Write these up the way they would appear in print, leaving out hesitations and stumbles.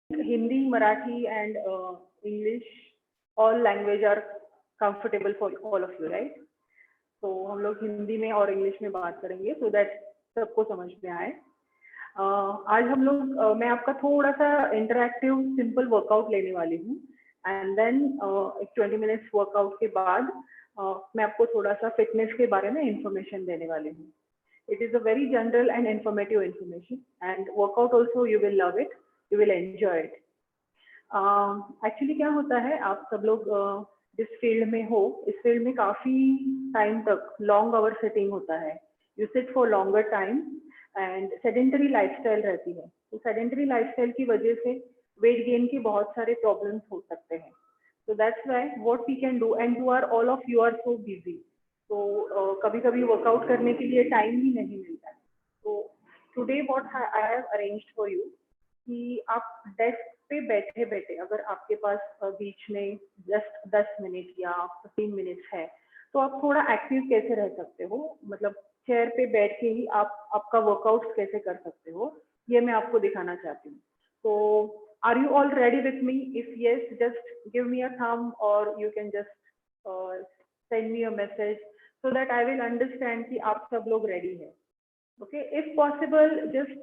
Hindi, Marathi, and English, all language are comfortable for all of you, right? तो हम लोग हिंदी में और इंग्लिश में बात करेंगे so that सबको समझ में आए। आज हम लोग मैं आपका थोड़ा सा इंटरैक्टिव सिंपल वर्कआउट लेने वाली हूँ एंड देन एक 20 मिनट्स वर्कआउट के बाद मैं आपको थोड़ा सा फिटनेस के बारे में इंफॉर्मेशन देने वाली हूँ। It is a very general and informative information and workout also you will love it, you will enjoy it. Actually क्या होता है, आप सब लोग जिस फील्ड में हो, इस फील्ड में काफी टाइम तक लॉन्ग आवर सिटिंग होता है। You sit for longer time and sedentary lifestyle रहती है। तो सेडेंटरी लाइफस्टाइल की वजह से वेट गेन की बहुत सारे प्रॉब्लम्स हो सकते हैं। So that's why what we can do, and you are all of you are so busy. तो कभी कभी वर्कआउट करने के लिए टाइम ही नहीं मिलता है। तो today what I have arranged for you कि आप डेस्क पे बैठे बैठे, अगर आपके पास बीच में जस्ट 10 मिनट या 15 मिनट्स है, तो आप थोड़ा एक्टिव कैसे रह सकते हो, मतलब चेयर पे बैठ के ही आप आपका वर्कआउट कैसे कर सकते हो, ये मैं आपको दिखाना चाहती हूँ। तो are you all ready with me? If yes, just give me a thumb or you can just send me a message so that I will understand कि आप सब लोग ready हैं। Okay, if possible, just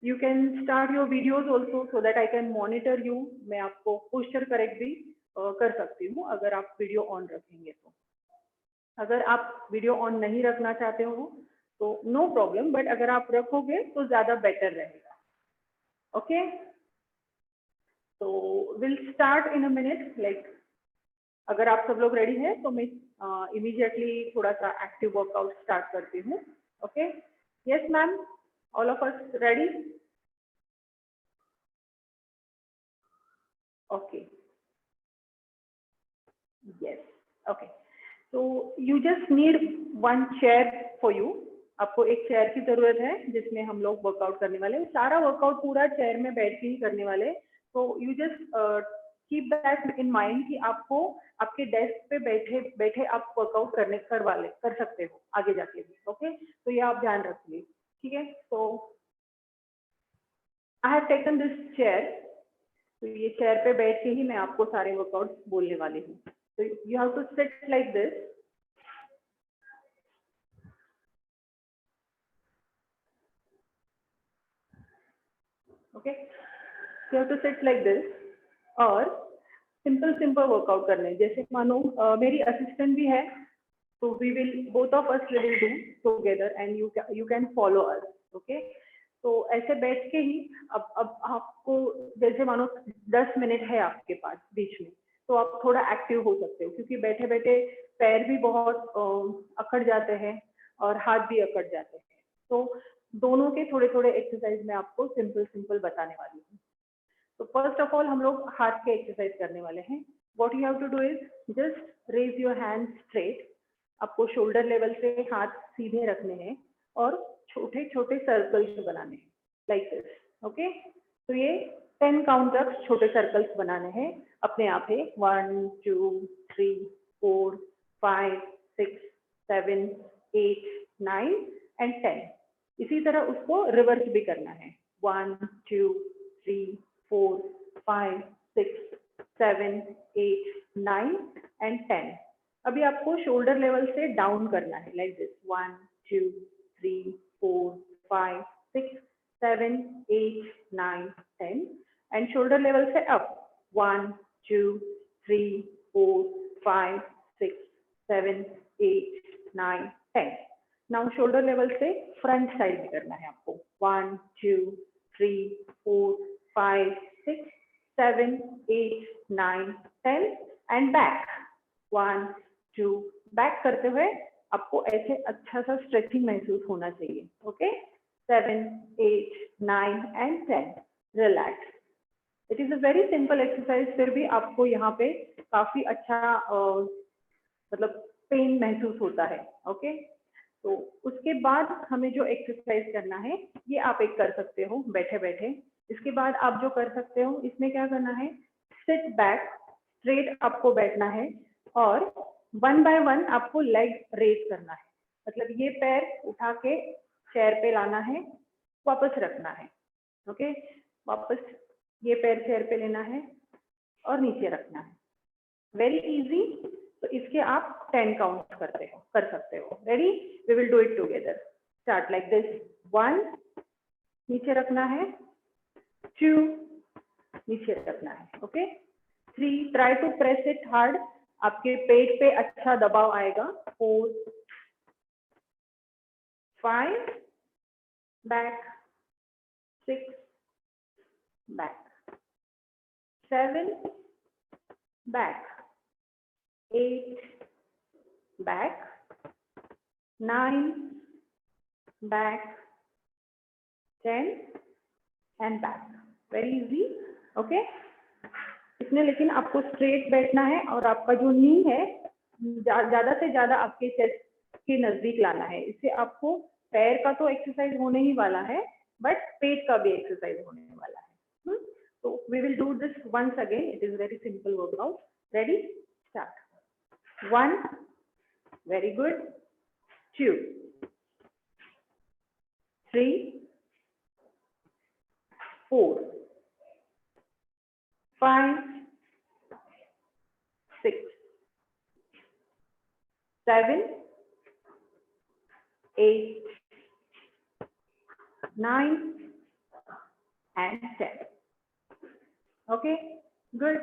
you can start your videos also so that I can monitor you. मैं आपको posture correct भी कर सकती हूँ अगर आप वीडियो ऑन रखेंगे तो। अगर आप वीडियो ऑन नहीं रखना चाहते हो तो नो प्रॉब्लम, बट अगर आप रखोगे तो ज्यादा बेटर रहेगा। ओके, तो will start in a minute. Like अगर आप सब लोग रेडी हैं तो मैं इमीडिएटली थोड़ा सा एक्टिव वर्कआउट स्टार्ट करती हूँ। Okay, yes ma'am, all of us ready? Okay, yes, okay. तो you just need one chair for you. आपको एक चेयर की जरूरत है जिसमें हम लोग वर्कआउट करने वाले हैं। सारा वर्कआउट पूरा चेयर में बैठ के ही करने वाले। तो you just keep that in mind कि आपको आपके डेस्क पे बैठे बैठे आप वर्कआउट कर सकते हो आगे जाके भी। ओके, तो ये आप ध्यान रखिए, ठीक है? तो I have taken this chair. तो ये चेयर पे बैठ के ही मैं आपको सारे वर्कआउट बोलने वाली हूँ। तो you have to sit like this. Okay, you have to sit like this और सिंपल सिंपल वर्कआउट करने। जैसे मानो मेरी असिस्टेंट भी है, तो we will both of us will do together and you can follow us. Okay, तो ऐसे बैठ के ही अब आपको जैसे मानो 10 मिनट है आपके पास बीच में, तो आप थोड़ा एक्टिव हो सकते हो, क्योंकि बैठे बैठे पैर भी बहुत अकड़ जाते हैं और हाथ भी अकड़ जाते हैं। तो दोनों के थोड़े थोड़े एक्सरसाइज मैं आपको सिंपल सिंपल बताने वाली हूँ। तो फर्स्ट ऑफ ऑल हम लोग हाथ के एक्सरसाइज करने वाले हैं। What you have to do is just raise your hand straight. आपको शोल्डर लेवल से हाथ सीधे रखने हैं और छोटे छोटे सर्कल्स बनाने हैं, लाइक दिस। ओके, तो ये 10 काउंट तक छोटे सर्कल्स बनाने हैं अपने आप है। 1 2 3 4 5 6 7 8 9 एंड 10। इसी तरह उसको रिवर्स भी करना है। 1 2 3 4 5 6 7 8 9 एंड 10। अभी आपको शोल्डर लेवल से डाउन करना है, like this. 1 2 3 4 5 6 7 8 9 10 and shoulder level से अप। 1 2 3 4 5 6 7 8 9 10। नाउ शोल्डर लेवल से फ्रंट साइड भी करना है आपको। 1 2 3 4 5 6 7 8 9 10 एंड बैक। 1 2। बैक करते हुए आपको ऐसे अच्छा सा स्ट्रेचिंग महसूस होना चाहिए। Okay, 7 8 9 and 10। Relax. It is a very simple exercise, फिर भी आपको यहाँ पे काफी अच्छा मतलब पेन महसूस होता है। ओके, तो उसके बाद हमें जो एक्सरसाइज करना है ये आप एक कर सकते हो बैठे बैठे। इसके बाद आप जो कर सकते हो इसमें क्या करना है, सिट बैक, स्ट्रेट आपको बैठना है और 1 बाय 1 आपको लेग रेज करना है। मतलब ये पैर उठा के चेयर पे लाना है, वापस रखना है। ओके, वापस ये पैर चेयर पे लेना है और नीचे रखना है। Very easy. तो इसके आप 10 काउंट कर सकते हो। Ready? We will do it together. Start like this. 1, नीचे रखना है। 2, नीचे रखना है। Okay. 3, try to press it hard, आपके पेट पे अच्छा दबाव आएगा। 4, 5, back, 6, back, 7, back, 8, back, 9, back, 10 and back. Very easy. Okay? इसमें लेकिन आपको स्ट्रेट बैठना है और आपका जो नी है ज्यादा से ज्यादा आपके चेस्ट के नजदीक लाना है। इससे आपको पैर का तो एक्सरसाइज होने ही वाला है, बट पेट का भी एक्सरसाइज होने वाला है। So we will do this once again. It is very simple workout. Ready? Start. 1, very good. 2, 3, 4, 5, 6, 7, 8, 9 and 10. Okay, good.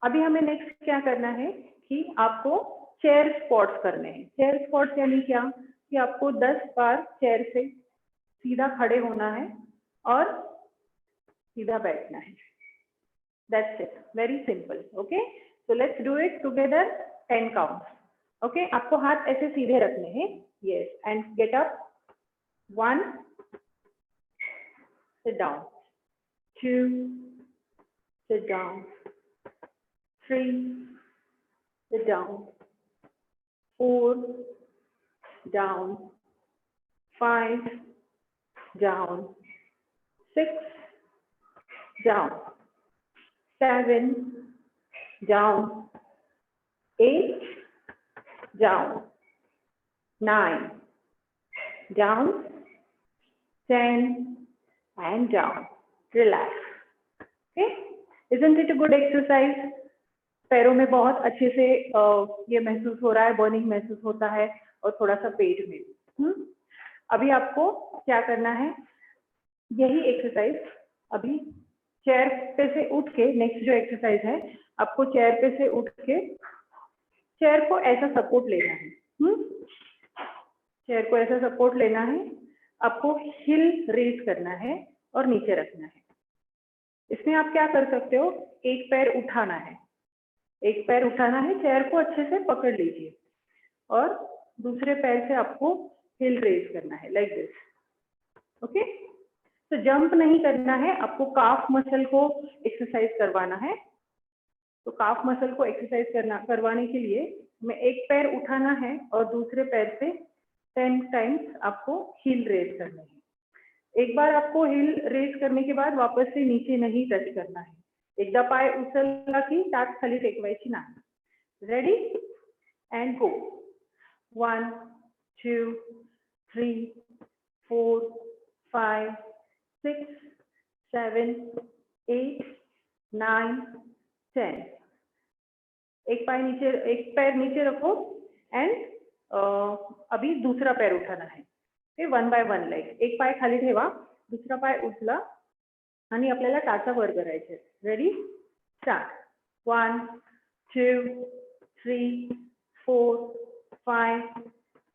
अभी हमें नेक्स्ट क्या करना है कि आपको चेयर स्क्वाट्स करने हैं। चेयर स्क्वाट्स यानी क्या कि आपको 10 बार चेयर से सीधा खड़े होना है और सीधा बैठना है। That's it, very simple. Okay, so let's do it together. 10 counts. Okay, आपको हाथ ऐसे सीधे रखने हैं। Yes, and get up. 1, sit down. 2, sit down. 3, sit down. 4, down. 5, down. 6, down. 7, down. 8, down. 9, down. 10 and down. Relax. Okay? Isn't it a good exercise? पैरों में बहुत अच्छे से ये महसूस हो रहा है, बर्निंग महसूस होता है और थोड़ा सा पेट में भी। अभी आपको क्या करना है, यही एक्सरसाइज अभी चेयर पे से उठ के, नेक्स्ट जो एक्सरसाइज है, आपको चेयर पे से उठ के चेयर को ऐसा सपोर्ट लेना है। चेयर को ऐसा सपोर्ट लेना है, आपको हिल रेज करना है और नीचे रखना है। इसमें आप क्या कर सकते हो, एक पैर उठाना है, एक पैर उठाना है, चेयर को अच्छे से पकड़ लीजिए और दूसरे पैर से आपको हिल रेज करना है, लाइक दिस। ओके, तो जंप नहीं करना है, आपको काफ मसल को एक्सरसाइज करवाना है। तो काफ मसल को एक्सरसाइज करवाने के लिए हमें एक पैर उठाना है और दूसरे पैर से 10 टाइम्स आपको हिल रेज करना है। एक बार आपको हिल रेज करने के बाद वापस से नीचे नहीं टच करना है। एकदा पाय उचलला की टाच खाली टेकवायची नाही। Ready and go. 1, 2, 3, 4, 5, 6, 7, 8, 9, 10। एक पैर नीचे रखो एंड अभी दूसरा पैर उठाना है। 1 बाय 1 लाईक एक पाय खाली ठेवा, दुसरा पाय उचला आणि आपल्याला टाचा वर करायचे। रेडी? स्टार्ट। 1, 2, 3, 4, 5,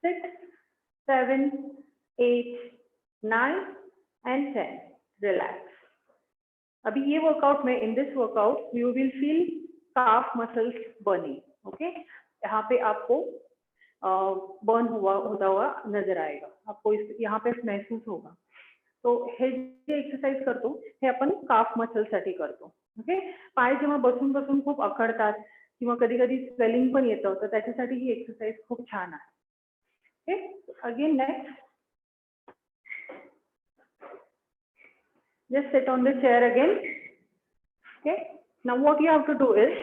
6, 7, 8, 9 and 10। रिलैक्स। अभी ये वर्कआउट में, in this workout you will feel calf muscles burning. Okay, यहाँ पे आपको बर्न होता हुआ नजर आएगा, आपको यहाँ पे महसूस होगा। तो हे जे एक्सरसाइज करतो हे आपण काफ मसलसाठी करतो। ओके, पाय जेव्हा बसून बसून खूप अकडतात किंवा कधी कधी स्वेलिंग पण येतं, तर त्याच्यासाठी ही एक्सरसाइज खूप छान आहे। Okay, again next, just sit on the chair again. Okay, now what you have to do is,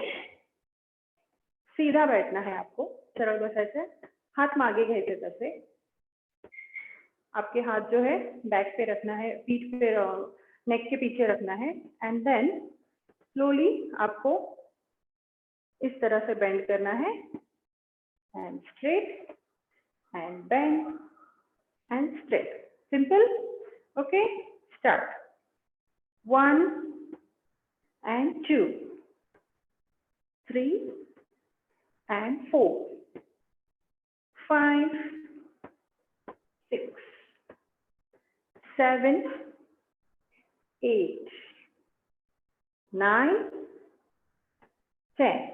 सीधा बैठना है आपको, सरळ बसायचं है, हाथ मागे घ्यायचे तसे, आपके हाथ जो है बैक पे रखना है, पीठ पे नेक के पीछे रखना है एंड देन स्लोली आपको इस तरह से बेंड करना है and straight and bend and straight. Simple. Okay, start. 1 and 2, 3 and 4, 5, 6, 7, 8, 9, 10.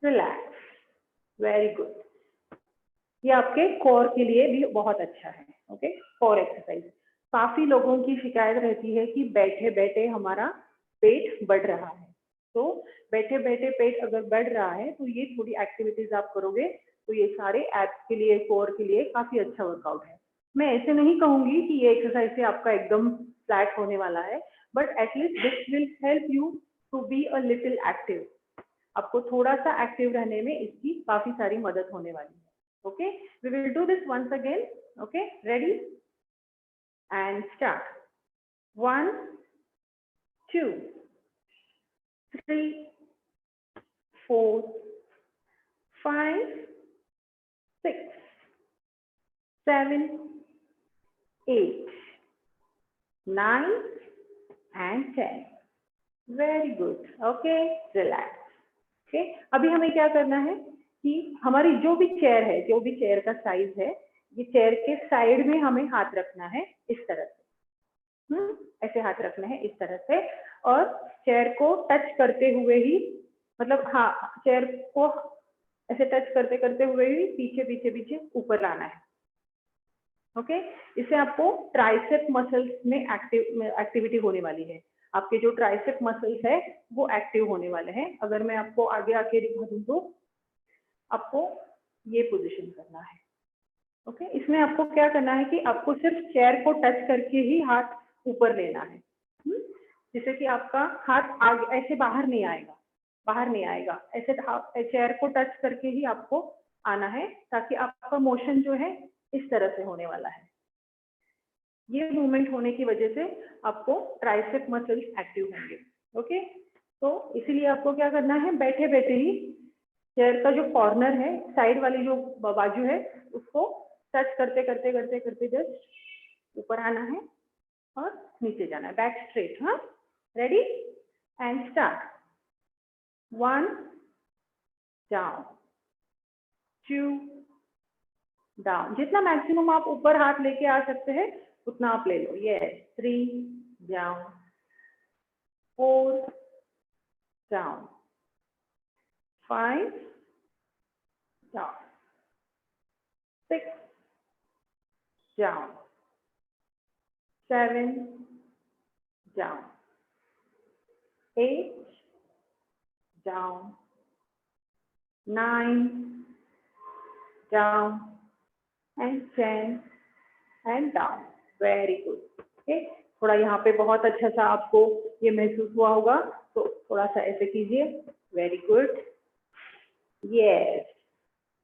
Relax. Very good. ये आपके कोर के लिए भी बहुत अच्छा है. Okay, core exercise. काफी लोगों की शिकायत रहती है कि बैठे बैठे हमारा पेट बढ़ रहा है. तो बैठे बैठे पेट अगर बढ़ रहा है तो ये थोड़ी एक्टिविटीज आप करोगे तो ये सारे एब्स के लिए, कोर के लिए काफी अच्छा वर्कआउट है. मैं ऐसे नहीं कहूंगी कि ये एक्सरसाइज से आपका एकदम फ्लैट होने वाला है, but at least this will help you to be a little active. आपको थोड़ा सा एक्टिव रहने में इसकी काफी सारी मदद होने वाली है. Okay, we will do this once again. Okay, ready and start. 1, 2, 3, 4, 5, 6, 7, 8, 9 and 10. Very good. Okay, relax. Okay, अभी हमें क्या करना है कि हमारी जो भी चेयर है, जो भी चेयर का साइज है, ये चेयर के साइड में हमें हाथ रखना है इस तरह से. ऐसे हाथ रखना है इस तरह से और चेयर को टच करते हुए ही, मतलब हाँ, चेयर को ऐसे टच करते करते हुए ही पीछे पीछे पीछे ऊपर लाना है. ओके, इससे आपको ट्राइसेप मसल्स में एक्टिविटी होने वाली है. आपके जो ट्राइसेप मसल्स है वो एक्टिव होने वाले हैं. अगर मैं आपको आगे आके दिखा दूं तो आपको ये पोजीशन करना है. ओके, इसमें आपको क्या करना है कि आपको सिर्फ चेयर को टच करके ही हाथ ऊपर लेना है, जिससे कि आपका हाथ आगे ऐसे बाहर नहीं आएगा, बाहर नहीं आएगा. ऐसे चेयर को टच करके ही आपको आना है ताकि आपका मोशन जो है इस तरह से होने वाला है. ये मूवमेंट होने की वजह से आपको ट्राइसेप मसल्स एक्टिव होंगे. ओके, तो इसीलिए आपको क्या करना है, बैठे बैठे ही चेयर का जो कॉर्नर है, साइड वाली जो बाजू है, उसको टच करते करते करते करते जस्ट ऊपर आना है और नीचे जाना है. Back straight. हाँ, ready and start. 1 down, 2 down. जितना मैक्सिमम आप ऊपर हाथ लेके आ सकते हैं उतना आप ले लो. Yes. 3 down, 4 down, 5 down, 6 down, 7 down, 8 down, 9 down, and 10 and down. Very good. Okay, थोड़ा यहाँ पे बहुत अच्छा सा आपको ये महसूस हुआ होगा, तो थोड़ा सा ऐसे कीजिए. Very good. Yes,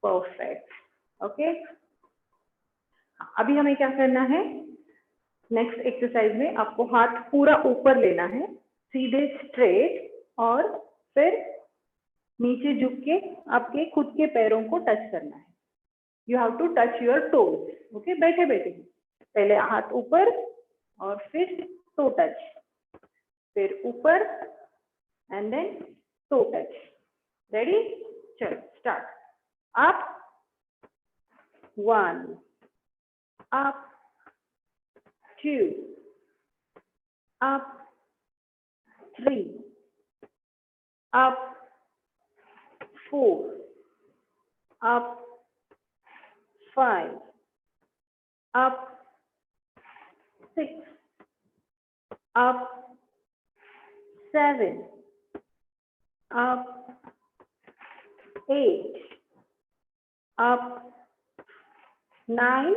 perfect. Okay, अभी हमें क्या करना है, नेक्स्ट एक्सरसाइज में आपको हाथ पूरा ऊपर लेना है, सीधे स्ट्रेट, और फिर नीचे झुक के आपके खुद के पैरों को टच करना है. You have to touch your toes. Okay, बैठे बैठे पहले हाथ ऊपर और फिर टो टच, फिर ऊपर and then toe touch. Ready, चलो start. Up, 1, up, 2, up, 3, up, 4, up, 5, up, 6, up, 7, up, 8, up, 9,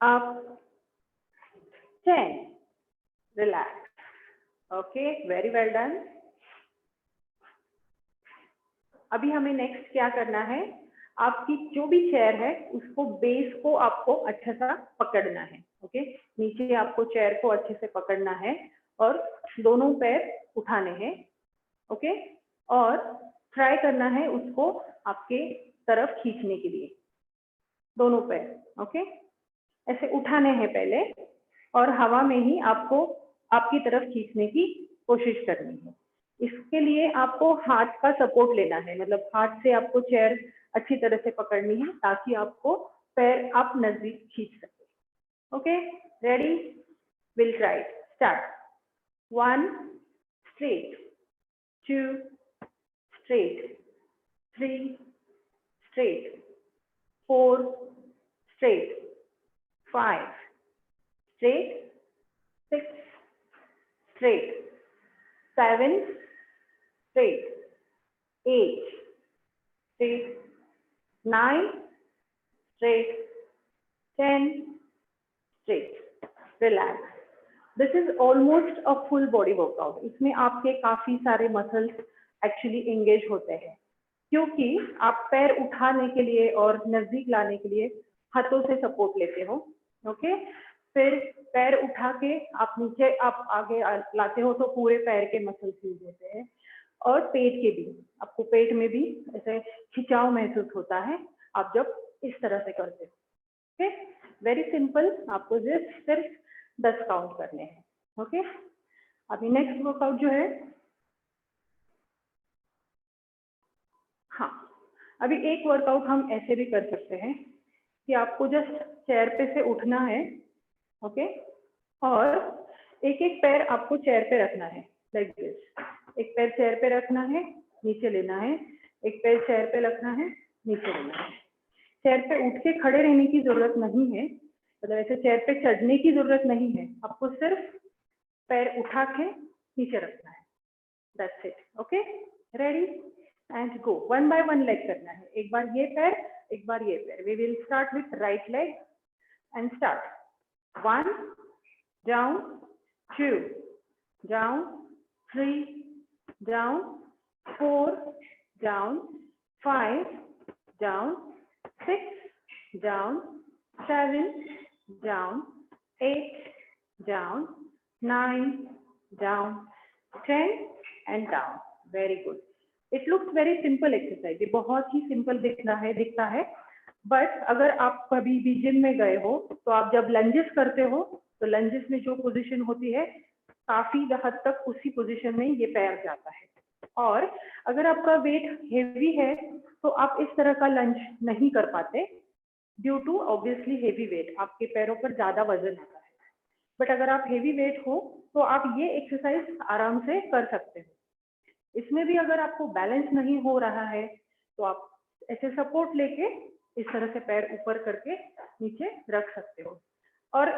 up, 10. Relax. Okay, very well done. अभी हमें नेक्स्ट क्या करना है, आपकी जो भी चेयर है उसको बेस को आपको अच्छा सा पकड़ना है. ओके, नीचे आपको चेयर को अच्छे से पकड़ना है और दोनों पैर उठाने हैं। ओके, और ट्राई करना है उसको आपके तरफ खींचने के लिए, दोनों पैर। ओके, ऐसे उठाने हैं पहले और हवा में ही आपको आपकी तरफ खींचने की कोशिश करनी है। इसके लिए आपको हाथ का सपोर्ट लेना है, मतलब हाथ से आपको चेयर अच्छी तरह से पकड़नी है ताकि आपको पैर आप नजदीक खींच सके। Okay, ready, will try, start. 1 straight, 2 straight, 3 straight, 4 straight, 5 straight, 6 straight, 7 straight, 8 straight, 9 straight, 10 straight. Relax. This is almost a full body workout. इसमें आपके काफी सारे मसल्स एक्चुअली एंगेज होते हैं, क्योंकि आप पैर उठाने के लिए और नजदीक लाने के लिए हाथों से सपोर्ट लेते हो। ओके, फिर पैर उठा के आप नीचे आप आगे लाते हो तो पूरे पैर के मसल्स यूज होते हैं, और पेट के भी, आपको पेट में भी ऐसे खिंचाव महसूस होता है आप जब इस तरह से करते हो। ओके, वेरी सिंपल, आपको सिर्फ 10 काउंट करने हैं। ओके, अभी नेक्स्ट वर्कआउट जो है, हाँ, अभी एक वर्कआउट हम ऐसे भी कर सकते हैं कि आपको जस्ट चेयर पे से उठना है। ओके, और एक एक पैर आपको चेयर पे रखना है, लाइक दिस। एक पैर चेयर पे रखना है, नीचे लेना है, एक पैर चेयर पे रखना है, नीचे लेना है। चेयर पे उठ के खड़े रहने की जरूरत नहीं है, मतलब ऐसे चेयर पे चढ़ने की जरूरत नहीं है, आपको सिर्फ पैर उठा के नीचे रखना है, that's it. Okay, ready and go. 1 by 1 leg करना है, एक बार ये पैर, एक बार ये पैर। We will start with right leg and start. 1 down, 2 down, 3 down, 4 down, 5 down, 6 down, 7 down, 8 down, 9 down, 10 and down. Very good. It looks very simple exercise. ये बहुत ही सिंपल दिखता है, बट अगर आप कभी भी जिम में गए हो तो आप जब लंजेस करते हो तो लंजेस में जो पोजीशन होती है काफी हद तक उसी पोजीशन में ये पैर जाता है। और अगर आपका वेट हेवी है तो आप इस तरह का लंज नहीं कर पाते, due to obviously heavy weight, आपके पैरों पर ज्यादा वजन आता है। बट अगर आप हेवी वेट हो तो आप ये एक्सरसाइज आराम से कर सकते हो। इसमें भी अगर आपको बैलेंस नहीं हो रहा है तो आप ऐसे सपोर्ट लेके इस तरह से पैर ऊपर करके नीचे रख सकते हो। और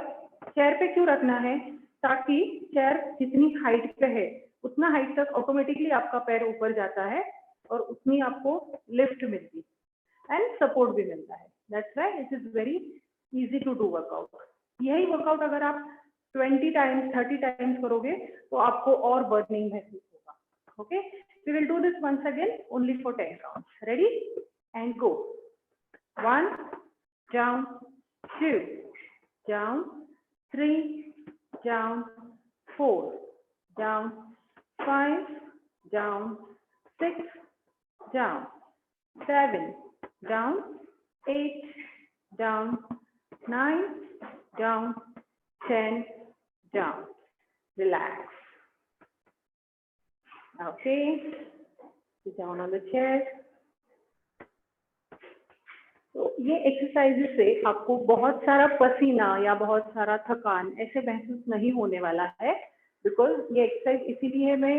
चेयर पे क्यों रखना है, ताकि चेयर जितनी हाइट पे है उतना हाइट तक ऑटोमेटिकली आपका पैर ऊपर जाता है और उतनी आपको लिफ्ट मिलती है एंड सपोर्ट भी मिलता है। That's why it is very easy to do workout. यही वर्कआउट अगर आप 20 टाइम्स 30 टाइम्स करोगे तो आपको और बर्निंग महसूस होगा। Okay, we will do this once again only for 10 counts. Ready and go. 1 down, 2 down, 3 down, 4 down, 5 down, 6 down, 7 down, 8 down, 9 down, 10 down. Relax. Okay, sit down on the chair. तो ये exercises से आपको बहुत सारा पसीना या बहुत सारा थकान ऐसे महसूस नहीं होने वाला है, बिकॉज ये एक्सरसाइज इसीलिए मैं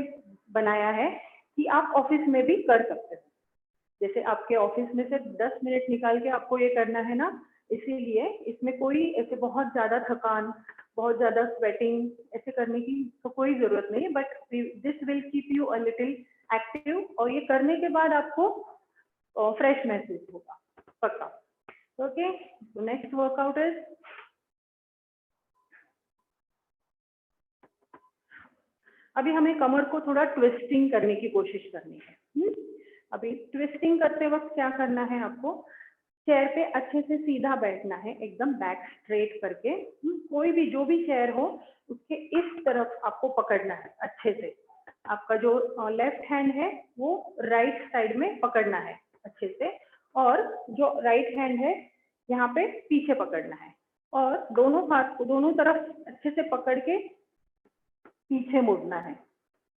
बनाया है कि आप ऑफिस में भी कर सकते हो। जैसे आपके ऑफिस में से 10 मिनट निकाल के आपको ये करना है ना, इसीलिए इसमें कोई ऐसे बहुत ज्यादा थकान, बहुत ज्यादा स्वेटिंग ऐसे करने की तो कोई जरूरत नहीं है, but this will keep you a little active, और ये करने के बाद आपको फ्रेश महसूस होगा पक्का। ओके, नेक्स्ट वर्कआउट इज, अभी हमें कमर को थोड़ा ट्विस्टिंग करने की कोशिश करनी है। अभी ट्विस्टिंग करते वक्त क्या करना है आपको, चेयर पे अच्छे से सीधा बैठना है, एकदम बैक स्ट्रेट करके। कोई भी जो भी चेयर हो उसके इस तरफ आपको पकड़ना है अच्छे से। आपका जो लेफ्ट हैंड है वो राइट साइड में पकड़ना है अच्छे से, और जो राइट हैंड है यहाँ पे पीछे पकड़ना है, और दोनों हाथ को दोनों तरफ अच्छे से पकड़ के पीछे मुड़ना है।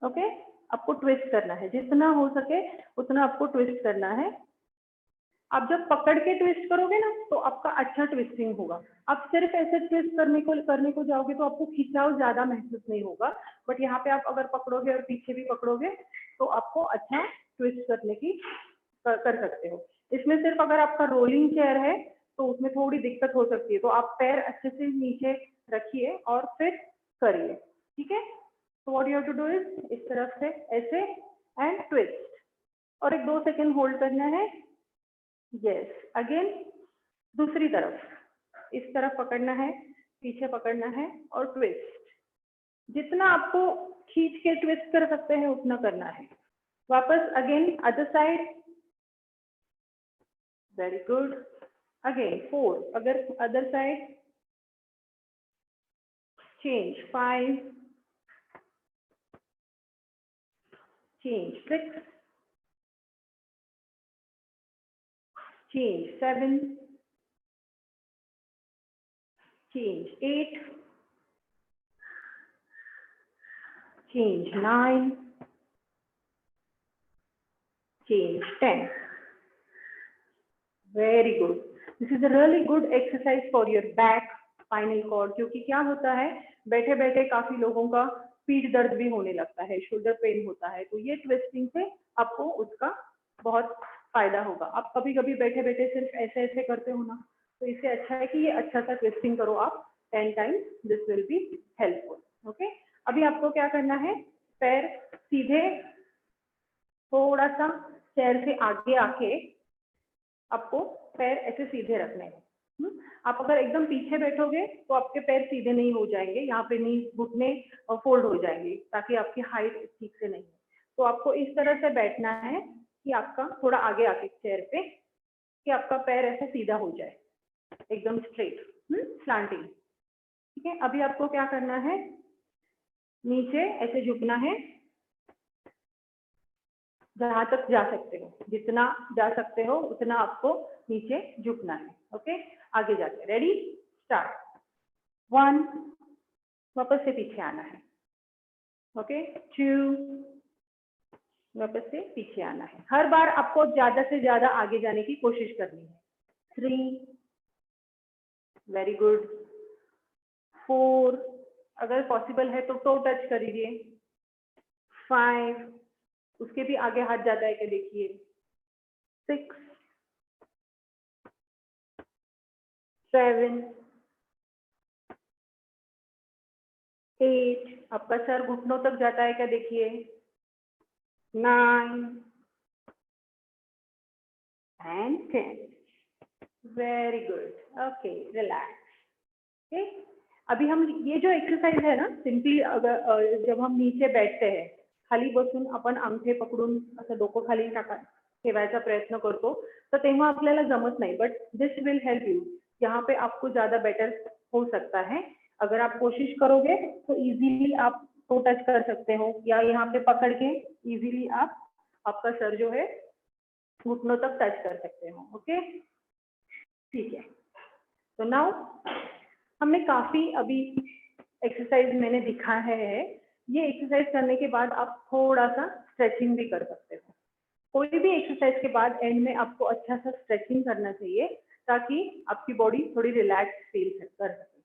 ओके, आपको ट्विस्ट करना है, जितना हो सके उतना आपको ट्विस्ट करना है। आप जब पकड़ के ट्विस्ट करोगे ना तो आपका अच्छा ट्विस्टिंग होगा। आप सिर्फ ऐसे ट्विस्ट करने को जाओगे तो आपको खिंचाव ज्यादा महसूस नहीं होगा, बट यहाँ पे आप अगर पकड़ोगे और पीछे भी पकड़ोगे तो आपको अच्छा ट्विस्ट करने की कर सकते हो। इसमें सिर्फ अगर आपका रोलिंग चेयर है तो उसमें थोड़ी दिक्कत हो सकती है, तो आप पैर अच्छे से नीचे रखिए और फिर करिए, ठीक है। तो what you have to do is इस तरफ से ऐसे एंड ट्विस्ट, और एक 2 सेकंड होल्ड करना है। यस, अगेन दूसरी तरफ इस तरफ पकड़ना है, पीछे पकड़ना है और ट्विस्ट। जितना आपको खींच के ट्विस्ट कर सकते हैं उतना करना है। वापस again other side, very good. Again 4, अगर other side, change 5, change 6, change 7, change 8, change 9, change 10. Very good. This is a really good exercise for your back, spinal cord, क्योंकि क्या होता है बैठे बैठे काफी लोगों का पीठ दर्द भी होने लगता है, शोल्डर पेन होता है, तो ये ट्विस्टिंग से आपको उसका बहुत फायदा होगा। आप कभी कभी बैठे बैठे सिर्फ ऐसे ऐसे करते हो ना, तो इससे अच्छा है कि ये अच्छा सा ट्विस्टिंग करो आप 10 times, this will be helpful. Okay, अभी आपको क्या करना है, पैर सीधे थोड़ा सा चेयर से आगे आके आपको पैर ऐसे सीधे रखने हैं। आप अगर एकदम पीछे बैठोगे तो आपके पैर सीधे नहीं हो जाएंगे, यहाँ पे नी घुटने फोल्ड हो जाएंगे, ताकि आपकी हाइट ठीक से नहीं है। तो आपको इस तरह से बैठना है कि आपका थोड़ा आगे आके चेयर पे, कि आपका पैर ऐसे सीधा हो जाए, एकदम स्ट्रेट, स्लांटिंग। ठीक है, अभी आपको क्या करना है, नीचे ऐसे झुकना है, जहां तक जा सकते हो, जितना जा सकते हो उतना आपको नीचे झुकना है। ओके, आगे जाते, रेडी, स्टार्ट। 1, वापस से पीछे आना है। ओके, 2, वापस से पीछे आना है। हर बार आपको ज्यादा से ज्यादा आगे जाने की कोशिश करनी है। 3, वेरी गुड। 4, अगर पॉसिबल है तो टो टच करिए। 5, उसके भी आगे हाथ जाता है क्या देखिए। 6, 7, 8, आपका सर घुटनों तक जाता है क्या देखिए। 9 and 10, very good. Okay, relax. Okay, अभी हम ये जो एक्सरसाइज है ना, सिंपली अगर जब हम नीचे बैठते हैं खाली बसून आपण अंगठे पकडून असं डोकं खाली ठेवायचा प्रयत्न करतो, तर तेव्हा आपल्याला जमत नाही, but this will help you. यहाँ पे आपको ज्यादा बेटर हो सकता है। अगर आप कोशिश करोगे तो इजीली आप टो टच कर सकते हो, या यहाँ पे पकड़ के इजीली आप आपका सर जो है घुटनों तक टच कर सकते हो। ओके, ठीक है। तो नाउ हमने काफी अभी एक्सरसाइज मैंने दिखा है। ये एक्सरसाइज करने के बाद आप थोड़ा सा स्ट्रेचिंग भी कर सकते हो। कोई भी एक्सरसाइज के बाद एंड में आपको अच्छा सा स्ट्रेचिंग करना चाहिए, ताकि आपकी बॉडी थोड़ी रिलैक्स फील कर सके।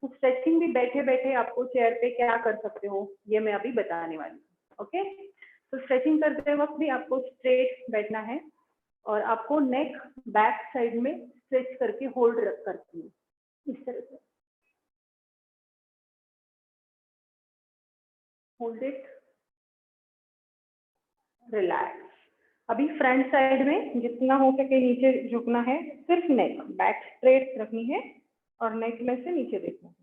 तो स्ट्रेचिंग भी बैठे बैठे आपको चेयर पे क्या कर सकते हो, ये मैं अभी बताने वाली हूँ। ओके, तो स्ट्रेचिंग करते वक्त भी आपको स्ट्रेट बैठना है, और आपको नेक बैक साइड में स्ट्रेच करके होल्ड करती है इस तरह से। Hold it, relax. अभी फ्रंट साइड में जितना हो सके नीचे झुकना है, सिर्फ नेक बैक स्ट्रेट रखनी है और नेक में से नीचे देखना है।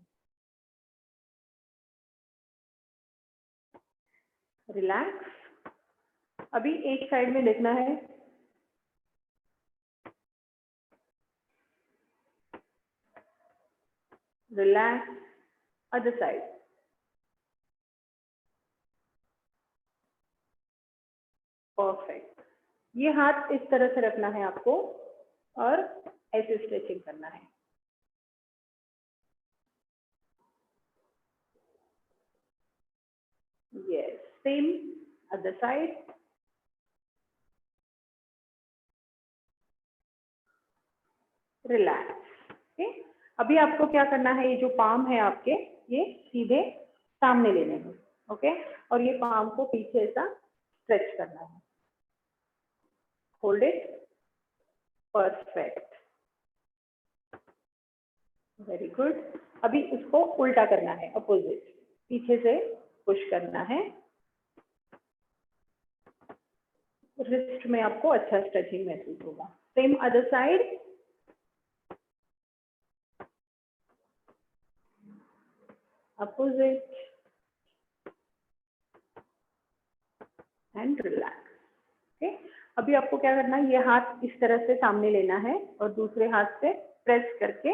रिलैक्स। अभी एक साइड में देखना है। relax, other side. परफेक्ट। ये हाथ इस तरह से रखना है आपको और ऐसे स्ट्रेचिंग करना है। Yes, same other side. Relax. Okay, अभी आपको क्या करना है, ये जो पाम है आपके, ये सीधे सामने लेने हैं। ओके, और ये पाम को पीछे ऐसा स्ट्रेच करना है। Hold it. Perfect, very good. अभी इसको उल्टा करना है, अपोजिट। पीछे से पुश करना है। रिस्ट में आपको अच्छा स्ट्रेचिंग महसूस होगा। Same other side. Opposite and relax. Okay, अभी आपको क्या करना है, ये हाथ इस तरह से सामने लेना है और दूसरे हाथ से प्रेस करके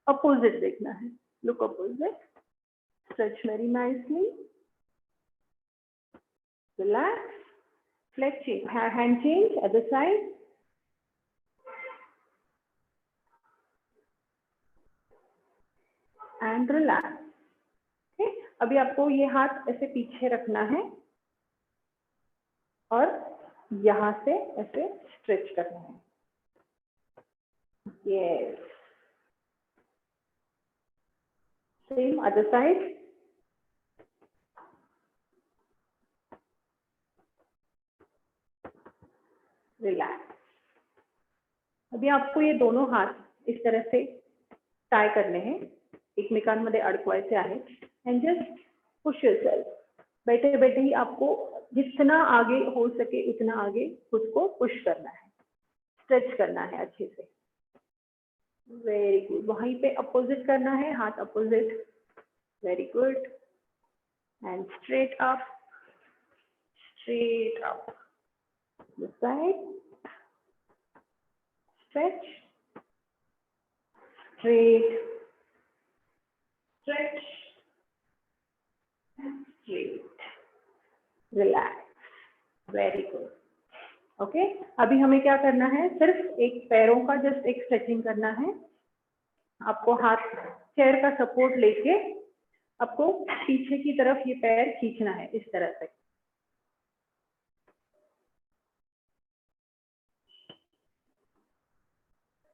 अपोजिट देखना है। Look opposite, stretch very nicely, relax, leg change, hand change other side, and relax. Okay, अभी आपको ये हाथ ऐसे पीछे रखना है और यहाँ से ऐसे स्ट्रेच करना है। Yes, same other side. Relax. अभी आपको ये दोनों हात इस तरह से टाय करने हैं, एकमेकांमध्ये अडकवायचे आहेत एंड जस्ट पुश योरसेल्फ। बैठे बैठे ही आपको जितना आगे हो सके उतना आगे खुद को पुश करना है, स्ट्रेच करना है अच्छे से। वेरी गुड, वहीं पे अपोजिट करना है, हाथ opposite. Very good, and straight up, straight up, this side, stretch, straight, stretch, straight, relax, very good. Okay, अभी हमें क्या करना है, सिर्फ एक पैरों का जस्ट एक स्ट्रेचिंग करना है। आपको हाथ चेयर का सपोर्ट लेके आपको पीछे की तरफ ये पैर खींचना है इस तरह से।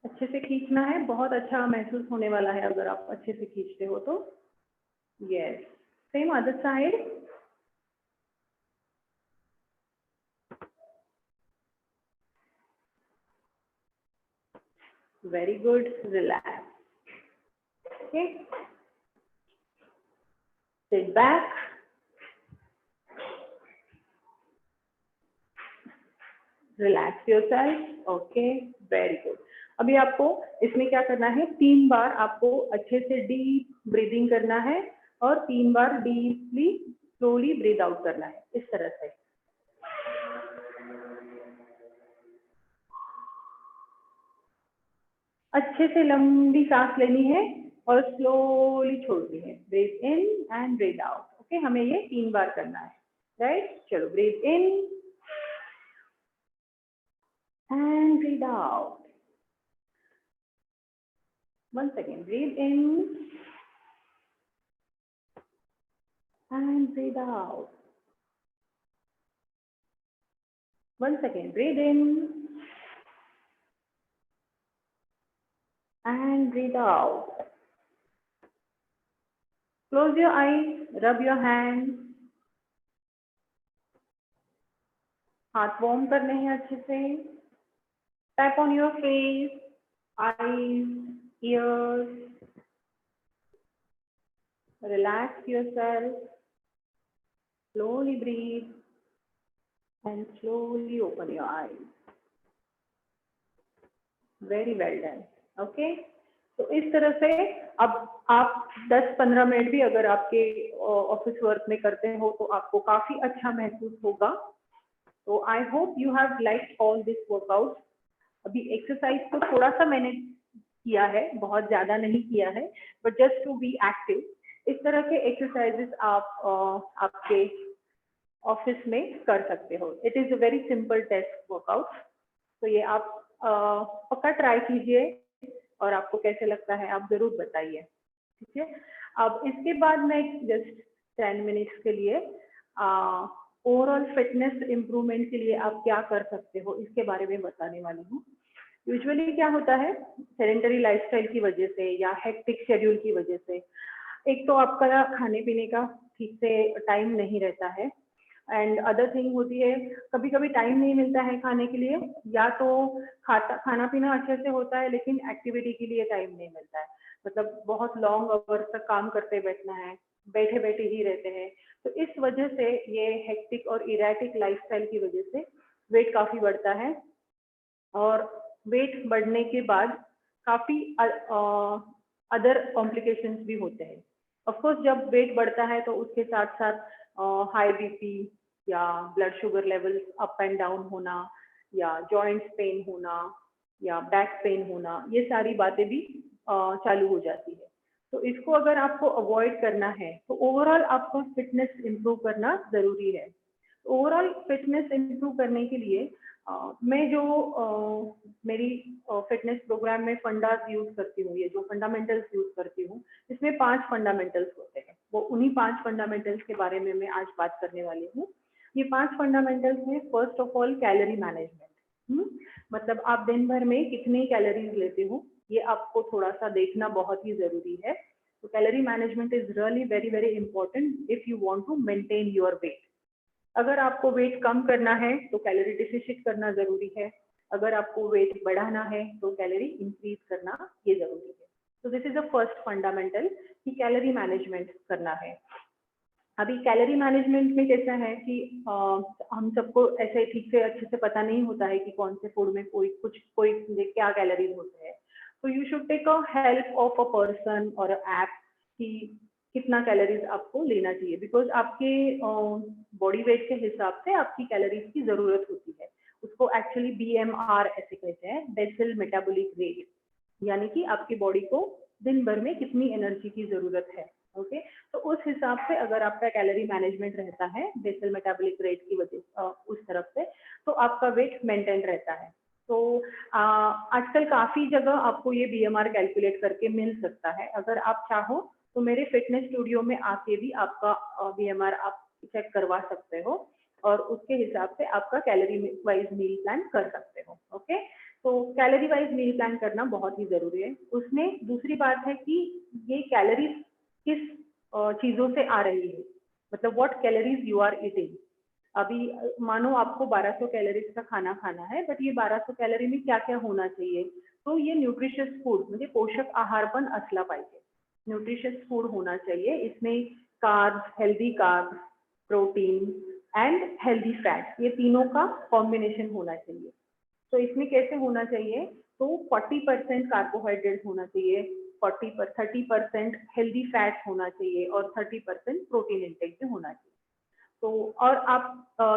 अच्छे से खींचना है, बहुत अच्छा महसूस होने वाला है अगर आप अच्छे से खींचते हो तो। Yes, same other side. Very good, relax. Okay, sit back, relax yourself. Okay, very good. अभी आपको इसमें क्या करना है, 3 बार आपको अच्छे से डीप ब्रीदिंग करना है और 3 बार डीपली स्लोली ब्रीद आउट करना है इस तरह से। अच्छे से लंबी सांस लेनी है और स्लोली छोड़नी है। Breathe in and breathe out. Okay, हमें ये 3 बार करना है, राइट? चलो, breathe in and breathe out. Once again, breathe in and breathe out. Once again, breathe in and breathe out. Close your eyes, rub your hands. हाथ warm करने हैं अच्छे से। Tap on your face, eyes, ears. Relax yourself. Slowly breathe and slowly open your eyes. Very well done. Okay? तो इस तरह से अब आप 10-15 मिनट भी अगर आपके ऑफिस वर्क में करते हो तो आपको काफी अच्छा महसूस होगा। तो I hope you have liked all this workout. अभी एक्सरसाइज को थोड़ा सा मैंने किया है, बहुत ज़्यादा नहीं किया है, but just to be active, इस तरह के एक्सरसाइजेस आप आपके ऑफिस में कर सकते हो। It is a very simple test workout, तो ये आप पक्का ट्राई कीजिए और आपको कैसे लगता है आप ज़रूर बताइए, ठीक है। अब इसके बाद मैं जस्ट 10 मिनट्स के लिए ओवरऑल फिटनेस इम्प्रूवमेंट के लिए आप क्या कर सकते हो इसके बारे में बताने वाली हूँ। यूजुअली क्या होता है, सेडेंटरी लाइफस्टाइल की वजह से या हेक्टिक शेड्यूल की वजह से, एक तो आपका खाने पीने का ठीक से टाइम नहीं रहता है, एंड अदर थिंग होती है कभी कभी टाइम नहीं मिलता है खाने के लिए, या तो खाना पीना अच्छे से होता है लेकिन एक्टिविटी के लिए टाइम नहीं मिलता है, मतलब बहुत लॉन्ग आवर्स तक काम करते बैठना है, बैठे बैठे ही रहते हैं। तो इस वजह से ये हेक्टिक और इरेटिक लाइफस्टाइल की वजह से वेट काफ़ी बढ़ता है, और वेट बढ़ने के बाद काफ़ी अदर कॉम्प्लिकेशंस भी होते हैं। ऑफ कोर्स जब वेट बढ़ता है तो उसके साथ साथ हाई बीपी या blood sugar levels up and down होना, या जॉइंट्स पेन होना, या बैक पेन होना, ये सारी बातें भी चालू हो जाती है। तो इसको अगर आपको अवॉइड करना है तो ओवरऑल आपको फिटनेस इम्प्रूव करना ज़रूरी है। ओवरऑल फिटनेस इम्प्रूव करने के लिए मैं जो मेरी फिटनेस प्रोग्राम में फंडास यूज करती हूँ, ये जो फंडामेंटल्स यूज करती हूँ, इसमें 5 फंडामेंटल्स होते हैं। वो उन्हीं 5 फंडामेंटल्स के बारे में मैं आज बात करने वाली हूँ। ये 5 फंडामेंटल्स में first of all calorie management, मतलब आप दिन भर में कितनी कैलोरीज लेते हो, ये आपको थोड़ा सा देखना बहुत ही जरूरी है। तो calorie management is really very very important if you want to maintain your weight. अगर आपको वेट कम करना है तो कैलोरी डिफिसिट करना जरूरी है, अगर आपको वेट बढ़ाना है तो कैलोरी इंक्रीज करना ये जरूरी है। तो this is the first fundamental कि कैलोरी मैनेजमेंट करना है। अभी कैलोरी मैनेजमेंट में कैसा है कि हम सबको ऐसे ठीक से अच्छे से पता नहीं होता है कि कौन से फूड में कोई क्या कैलोरीज होते हैं। तो you should take a help of a person और ऐप कि कितना कैलोरीज आपको लेना चाहिए, बिकॉज आपके बॉडी वेट के हिसाब से आपकी कैलोरीज की जरूरत होती है। उसको एक्चुअली BMR ऐसे कहते हैं, बेसल मेटाबॉलिक रेट, यानी कि आपकी बॉडी को दिन भर में कितनी एनर्जी की जरूरत है। ओके, तो उस हिसाब से अगर आपका कैलोरी मैनेजमेंट रहता है बेसल मेटाबॉलिक रेट की वजह उस तरफ से, तो आपका वेट मेंटेन रहता है। तो आजकल काफी जगह आपको ये BMR कैलकुलेट करके मिल सकता है। अगर आप चाहो तो मेरे फिटनेस स्टूडियो में आके भी आपका BMR आप चेक करवा सकते हो, और उसके हिसाब से आपका कैलोरी वाइज मील प्लान कर सकते हो। ओके, तो कैलोरी वाइज मील प्लान करना बहुत ही जरूरी है। उसमें दूसरी बात है कि ये कैलोरीज किस चीजों से आ रही है, मतलब what calories you are eating. अभी मानो आपको 1200 कैलोरीज का खाना खाना है, बट ये 1200 कैलोरी में क्या क्या होना चाहिए, तो ये न्यूट्रिशियस फूड म्हणजे पोषक आहार पण असला पाहिजे, न्यूट्रिशियस फूड होना चाहिए। इसमें carbs, healthy carbs, protein and healthy fat, ये तीनों का कॉम्बिनेशन होना चाहिए। तो इसमें कैसे होना चाहिए, तो 40% कार्बोहाइड्रेट होना चाहिए, 30% हेल्दी फैट होना चाहिए, और 30% प्रोटीन इंटेक भी होना चाहिए। तो और आप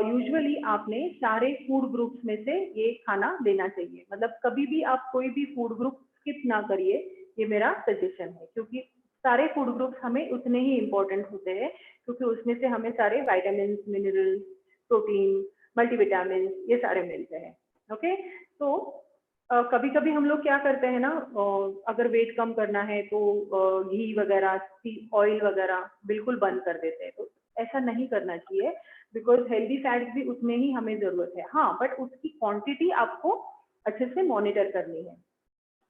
यूजुअली आपने सारे फूड ग्रुप्स में से ये खाना लेना चाहिए, मतलब कभी भी आप कोई भी फूड ग्रुप स्किप ना करिए, ये मेरा सजेशन है, क्योंकि सारे फूड ग्रुप्स हमें उतने ही इम्पोर्टेंट होते हैं, क्योंकि उसमें से हमें सारे वाइटामिन, मिनरल्स, प्रोटीन, मल्टीविटामिन ये सारे मिलते हैं। ओके, तो कभी कभी हम लोग क्या करते हैं ना, अगर वेट कम करना है तो घी वगैरह, ऑयल वगैरह बिल्कुल बंद कर देते हैं। तो ऐसा नहीं करना चाहिए, बिकॉज हेल्दी फैट्स भी उतने ही हमें जरूरत है, हाँ, बट उसकी क्वांटिटी आपको अच्छे से मॉनिटर करनी है,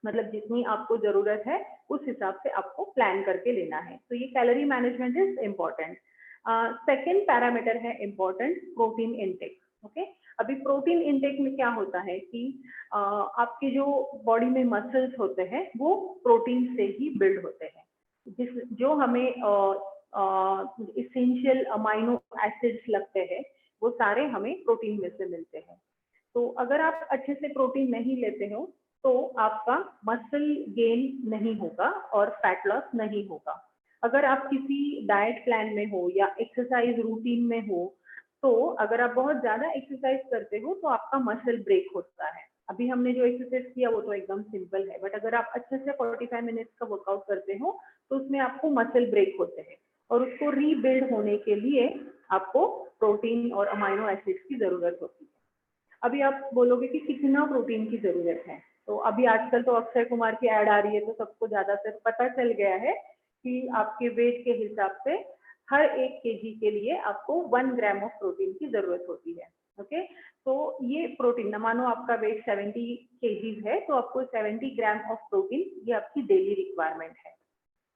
मतलब जितनी आपको जरूरत है उस हिसाब से आपको प्लान करके लेना है। तो ये calorie management is important. Second parameter है इम्पोर्टेंट, प्रोटीन इनटेक। ओके, अभी प्रोटीन इनटेक में क्या होता है कि आपके जो बॉडी में मसल्स होते हैं वो प्रोटीन से ही बिल्ड होते हैं, जो हमें इसेंशियल अमाइनो एसिड्स लगते हैं वो सारे हमें प्रोटीन में से मिलते हैं। तो अगर आप अच्छे से प्रोटीन नहीं लेते हो तो आपका मसल गेन नहीं होगा और फैट लॉस नहीं होगा। अगर आप किसी डाइट प्लान में हो या एक्सरसाइज रूटीन में हो, तो अगर आप बहुत ज्यादा एक्सरसाइज करते हो तो आपका मसल ब्रेक होता है, अभी हमने जो एक्सरसाइज किया वो तो एकदम सिंपल है, बट अगर आप अच्छे से 45 मिनट्स का वर्कआउट करते हो तो उसमें आपको मसल ब्रेक होते हैं और उसको रीबिल्ड होने के लिए आपको प्रोटीन और अमाइनो एसिड्स की जरूरत होती है। अभी आप बोलोगे कि कितना प्रोटीन की जरूरत है, तो अभी आजकल तो अक्षय कुमार की ऐड आ रही है तो सबको ज्यादातर पता चल गया है कि आपके वेट के हिसाब से हर 1 केजी के लिए आपको 1 ग्राम ऑफ प्रोटीन की जरूरत होती है। ओके, तो ये प्रोटीन, न मानो आपका वेट 70 केजीज है तो आपको 70 ग्राम ऑफ प्रोटीन ये आपकी डेली रिक्वायरमेंट है।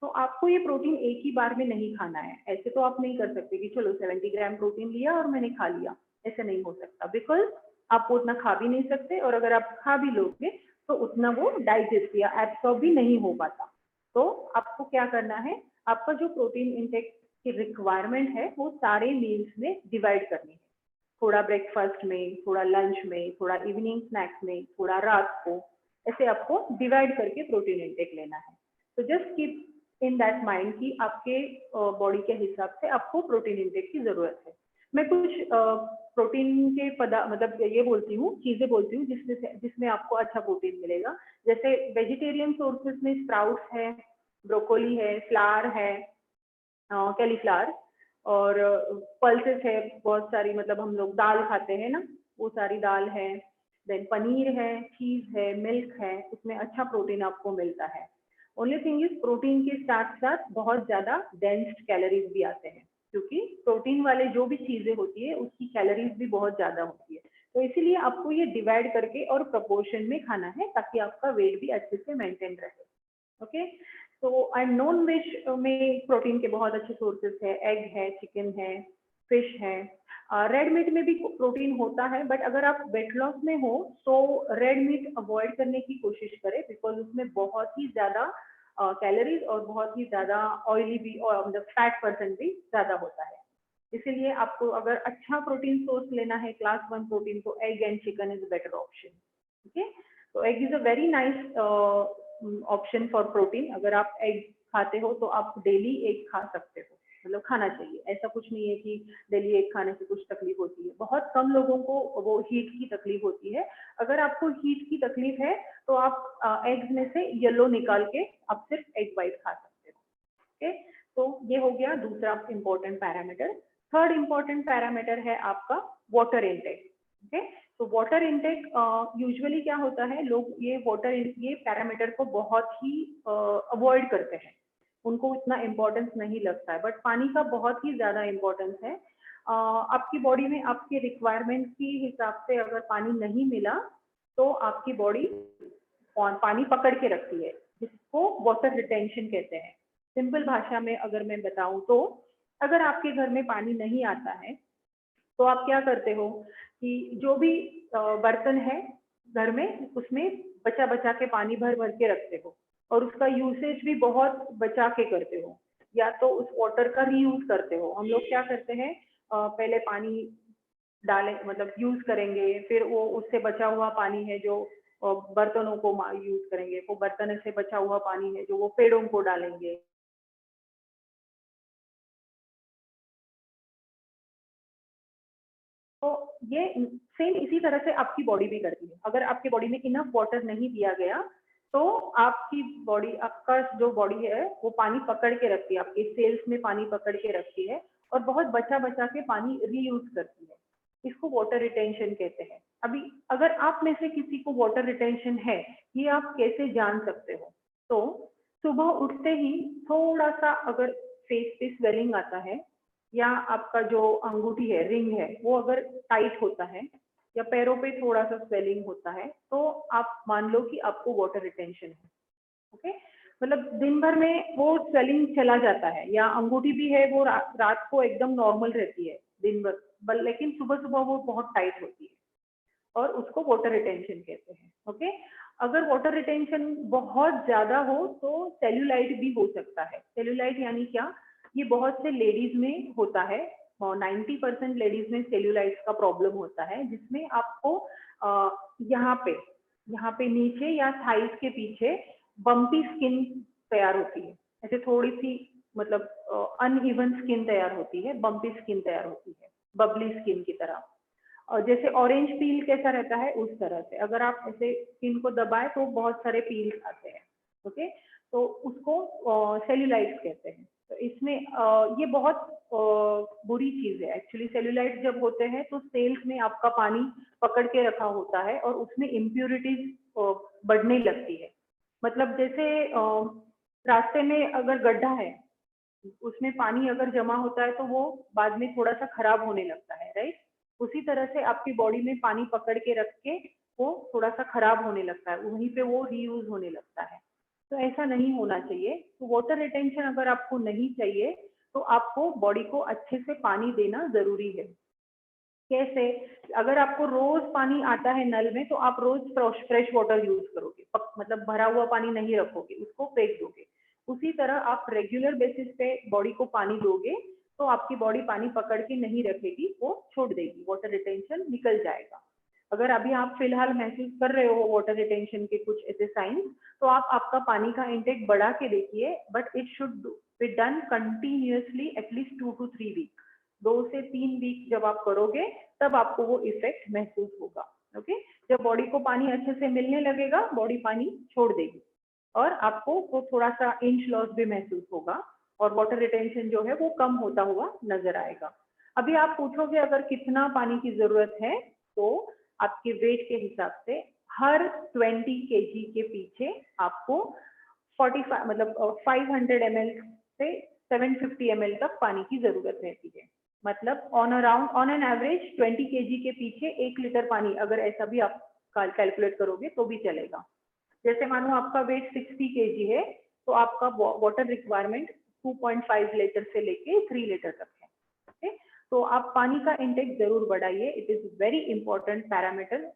तो आपको ये प्रोटीन एक ही बार में नहीं खाना है। ऐसे तो आप नहीं कर सकते कि चलो 70 ग्राम प्रोटीन लिया और मैंने खा लिया, ऐसे नहीं हो सकता, बिकॉज आप उतना खा भी नहीं सकते और अगर आप खा भी लोगे तो उतना वो डाइजेस्ट या एब्सॉर्ब भी नहीं हो पाता। तो आपको क्या करना है, आपका जो प्रोटीन इंटेक की रिक्वायरमेंट है वो सारे मील्स में डिवाइड करनी है। थोड़ा ब्रेकफास्ट में, थोड़ा लंच में, थोड़ा इवनिंग स्नैक्स में, थोड़ा रात को, ऐसे आपको डिवाइड करके प्रोटीन इंटेक लेना है। तो just keep in that mind कि आपके बॉडी के हिसाब से आपको प्रोटीन इंटेक की जरूरत है। मैं कुछ प्रोटीन के मतलब ये बोलती हूँ, चीजें बोलती हूँ जिसमें आपको अच्छा प्रोटीन मिलेगा। जैसे वेजिटेरियन सोर्सेज में स्प्राउट्स है, ब्रोकोली है, फ्लावर है, कैलीफ्लावर और पल्सेस है बहुत सारी, मतलब हम लोग दाल खाते हैं ना, वो सारी दाल है, देन पनीर है, चीज है, मिल्क है, उसमें अच्छा प्रोटीन आपको मिलता है। ओनली थिंग इज प्रोटीन के साथ साथ बहुत ज्यादा डेंस कैलोरीज भी आते हैं, क्योंकि प्रोटीन वाले जो भी चीजें होती है उसकी कैलोरीज भी बहुत ज्यादा होती है। तो इसीलिए आपको ये डिवाइड करके और प्रपोर्शन में खाना है ताकि आपका वेट भी अच्छे से मेंटेन रहे। ओके, तो एंड नॉन वेज में प्रोटीन के बहुत अच्छे सोर्सेस है, एग है, चिकन है, फिश है। रेड मीट में भी प्रोटीन होता है, बट अगर आप वेट लॉस में हो तो रेड मीट अवॉइड करने की कोशिश करें, बिकॉज उसमें बहुत ही ज्यादा कैलोरीज और बहुत ही ज्यादा ऑयली भी और मतलब फैट परसेंट भी ज्यादा होता है। इसीलिए आपको अगर अच्छा प्रोटीन सोर्स लेना है, क्लास 1 प्रोटीन, तो egg and chicken is better option. Okay, तो egg is a very nice option for protein. अगर आप एग खाते हो तो आप डेली एग खा सकते हो, मतलब खाना चाहिए। ऐसा कुछ नहीं है कि डेली एग खाने से कुछ तकलीफ होती है, बहुत कम लोगों को वो हीट की तकलीफ होती है। अगर आपको हीट की तकलीफ है तो आप एग्स में से येलो निकाल के आप सिर्फ एग वाइट खा सकते हो। ओके, तो ये हो गया दूसरा important parameter. Third important parameter है आपका वाटर इनटेक। ओके, तो वाटर इनटेक यूजुअली क्या होता है, लोग ये पैरामीटर को बहुत ही अवॉइड करते हैं, उनको इतना इम्पोर्टेंस नहीं लगता है, बट पानी का बहुत ही ज्यादा इम्पोर्टेंस है। आपकी बॉडी में आपके रिक्वायरमेंट के हिसाब से अगर पानी नहीं मिला तो आपकी बॉडी पानी पकड़ के रखती है, जिसको वाटर रिटेंशन कहते हैं। सिंपल भाषा में अगर मैं बताऊं तो अगर आपके घर में पानी नहीं आता है तो आप क्या करते हो कि जो भी बर्तन है घर में उसमें बचा बचा के पानी भर भर के रखते हो और उसका यूसेज भी बहुत बचा के करते हो, या तो उस वाटर का रीयूज करते हो। हम लोग क्या करते हैं, पहले पानी डालें, मतलब यूज करेंगे, फिर वो उससे बचा हुआ पानी है जो बर्तनों को यूज करेंगे, वो बर्तन से बचा हुआ पानी है जो वो पेड़ों को डालेंगे। तो ये सेम इसी तरह से आपकी बॉडी भी करती है। अगर आपकी बॉडी में इनफ वाटर नहीं दिया गया तो आपकी बॉडी, आपका जो बॉडी है वो पानी पकड़ के रखती है, आपके सेल्स में पानी पकड़ के रखती है और बहुत बचा बचा के पानी रीयूज करती है। इसको वाटर रिटेंशन कहते हैं। अभी अगर आप में से किसी को वाटर रिटेंशन है, ये आप कैसे जान सकते हो? तो सुबह उठते ही थोड़ा सा अगर फेस पे स्वेलिंग आता है या आपका जो अंगूठी है, रिंग है, वो अगर टाइट होता है या पैरों पे थोड़ा सा स्वेलिंग होता है तो आप मान लो कि आपको वाटर रिटेंशन है। ओके, मतलब दिन भर में वो स्वेलिंग चला जाता है या अंगूठी भी है वो रात को एकदम नॉर्मल रहती है दिन भर, लेकिन सुबह सुबह वो बहुत टाइट होती है और उसको वाटर रिटेंशन कहते हैं। ओके, अगर वाटर रिटेंशन बहुत ज्यादा हो तो सेल्यूलाइट भी हो सकता है। सेल्यूलाइट यानी क्या, ये बहुत से लेडीज में होता है, 90% लेडीज में सेल्यूलाइट का प्रॉब्लम होता है, जिसमें आपको यहाँ पे नीचे या थाइस के पीछे बम्पी स्किन तैयार होती है, ऐसे थोड़ी सी मतलब अनइवन स्किन तैयार होती है, बम्पी स्किन तैयार होती है, बबली स्किन की तरह। और जैसे ऑरेंज पील कैसा रहता है उस तरह से, अगर आप ऐसे स्किन को दबाए तो बहुत सारे पील्स आते हैं। ओके, तो उसको सेल्यूलाइट्स कहते हैं। तो इसमें ये बहुत बुरी चीज है एक्चुअली। सेल्यूलाइट जब होते हैं तो सेल्स में आपका पानी पकड़ के रखा होता है और उसमें इम्प्यूरिटीज बढ़ने लगती है। मतलब जैसे रास्ते में अगर गड्ढा है, उसमें पानी अगर जमा होता है तो वो बाद में थोड़ा सा खराब होने लगता है, राइट। उसी तरह से आपकी बॉडी में पानी पकड़ के रख के वो थोड़ा सा खराब होने लगता है, वहीं पे वो रीयूज होने लगता है। तो ऐसा नहीं होना चाहिए। तो वाटर रिटेंशन अगर आपको नहीं चाहिए तो आपको बॉडी को अच्छे से पानी देना जरूरी है। कैसे? अगर आपको रोज पानी आता है नल में तो आप रोज फ्रेश वाटर यूज करोगे, मतलब भरा हुआ पानी नहीं रखोगे, उसको फेंक दोगे। उसी तरह आप रेगुलर बेसिस पे बॉडी को पानी दोगे तो आपकी बॉडी पानी पकड़ के नहीं रखेगी, वो छोड़ देगी, वाटर रिटेंशन निकल जाएगा। अगर अभी आप फिलहाल महसूस कर रहे हो वाटर रिटेंशन के कुछ ऐसे साइंस, तो आप आपका पानी का इंटेक बढ़ा के देखिए, but it should be done continuously at least 2 to 3 week. 2 से 3 वीक जब आप करोगे तब आपको वो इफेक्ट महसूस होगा। ओके, जब बॉडी को पानी अच्छे से मिलने लगेगा, बॉडी पानी छोड़ देगी और आपको वो थोड़ा सा इंच लॉस भी महसूस होगा और वाटर रिटेंशन जो है वो कम होता हुआ नजर आएगा। अभी आप पूछोगे अगर कितना पानी की जरूरत है, तो आपके वेट के हिसाब से हर 20 केजी के पीछे आपको 45 मतलब 500 ml से 750 ml तक पानी की जरूरत रहती है। मतलब ऑन एन एवरेज 20 केजी के पीछे 1 लीटर पानी, अगर ऐसा भी आप कैलकुलेट करोगे तो भी चलेगा। जैसे मानो आपका वेट 60 केजी है तो आपका वाटर रिक्वायरमेंट 2.5 लीटर से लेके 3 लीटर तक है। ओके, तो आप पानी का इंटेक जरूर बढ़ाइए। It is very important parameter